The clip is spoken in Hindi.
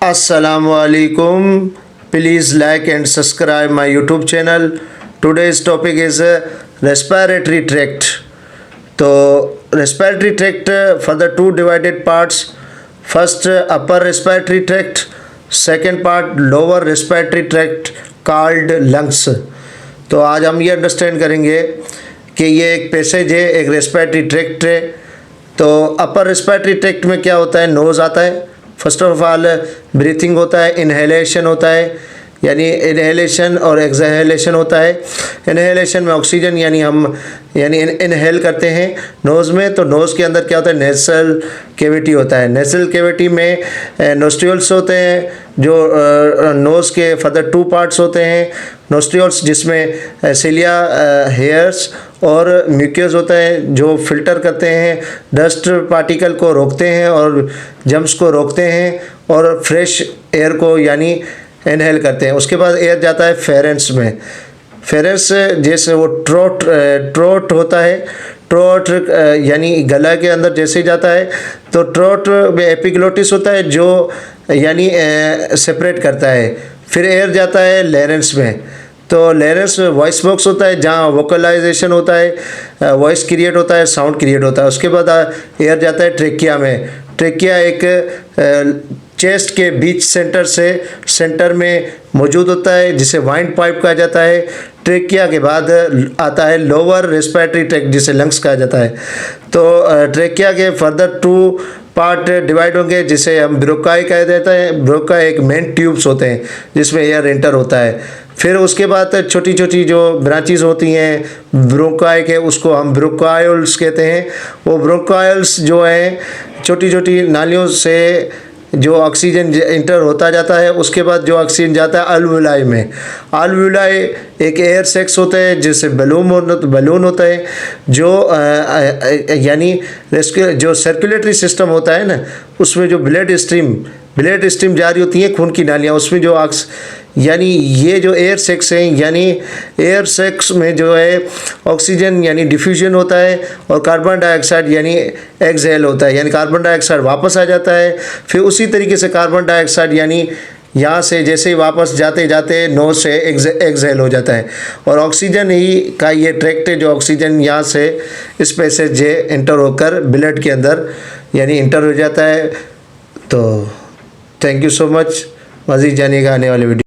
Assalamualaikum. Please like and subscribe my YouTube channel. Today's topic is respiratory tract. तो respiratory tract further two divided parts. First upper respiratory tract, second part lower respiratory tract called lungs. तो आज हम ये अंडरस्टैंड करेंगे कि ये एक पैसेज है, एक रेस्पिरेटरी ट्रैक्ट है। तो अपर रेस्पिरेटरी ट्रैक्ट में क्या होता है? नोज़ आता है, फर्स्ट ऑफ ऑल ब्रीथिंग होता है, इनहेलेशन होता है, यानी इनहेलेशन और एक्सहेलेशन होता है। इनहेलेशन में ऑक्सीजन यानी इनहेल करते हैं नोज़ में। तो नोज़ के अंदर क्या होता है? नेसल कैविटी होता है। नेसल कैविटी में नोस्ट्रियल्स होते हैं, जो नोज़ के फर्दर टू पार्ट्स होते हैं। नोस्ट्रियल्स जिसमें सिलिया हेयर्स और म्यूकस होता है, जो फिल्टर करते हैं, डस्ट पार्टिकल को रोकते हैं और जम्स को रोकते हैं और फ्रेश एयर को यानी इनहेल करते हैं। उसके बाद एयर जाता है फेरेंस में। फेरेंस जैसे वो ट्रोट होता है, ट्रोट यानी गला के अंदर जैसे जाता है तो ट्रोट में एपिग्लोटिस होता है जो यानी सेपरेट करता है। फिर एयर जाता है लेरेंस में। तो लेरेंस वॉइस बॉक्स होता है जहाँ वोकलाइजेशन होता है, वॉइस क्रिएट होता है, साउंड क्रिएट होता है। उसके बाद एयर जाता है ट्रेकिया में। ट्रेकिया एक चेस्ट के बीच सेंटर में मौजूद होता है, जिसे वाइंड पाइप कहा जाता है। ट्रेकिया के बाद आता है लोअर रेस्पिरेटरी ट्रैक्ट, जिसे लंग्स कहा जाता है। तो ट्रेकिया के फर्दर टू पार्ट डिवाइड होंगे, जिसे हम ब्रोकाई कह देते हैं। ब्रोकाई एक मेन ट्यूब्स होते हैं जिसमें एयर एंटर होता है। फिर उसके बाद छोटी छोटी जो ब्रांचेस होती हैं ब्रोंकाई के, उसको हम ब्रोंकायोल्स कहते हैं। वो ब्रोंकायोल्स जो है छोटी छोटी नालियों से जो ऑक्सीजन इंटर होता जाता है। उसके बाद जो ऑक्सीजन जाता है अल्वुलाई में। अल्वुलाई एक एयर सेक्स होता है, जिससे बलून होता है, जो यानी जो सर्कुलेटरी सिस्टम होता है ना, उसमें जो ब्लड स्ट्रीम जारी होती है, खून की नालियाँ, उसमें जो यानी ये जो एयर सेक्स है, यानी एयर सेक्स में जो है ऑक्सीजन यानी डिफ्यूजन होता है और कार्बन डाइऑक्साइड यानी एक्सहेल होता है, यानी कार्बन डाइऑक्साइड वापस आ जाता है। फिर उसी तरीके से कार्बन डाइऑक्साइड यानी यहाँ से जैसे ही वापस जाते जाते नोज से एक्सहेल हो जाता है। और ऑक्सीजन ही का ये ट्रैक्ट है, जो ऑक्सीजन यहाँ से इस पैसेज से एंटर होकर ब्लड के अंदर यानी इंटर हो जाता है। तो थैंक यू सो मच। मज़ीद जानिएगा आने वाले वीडियो।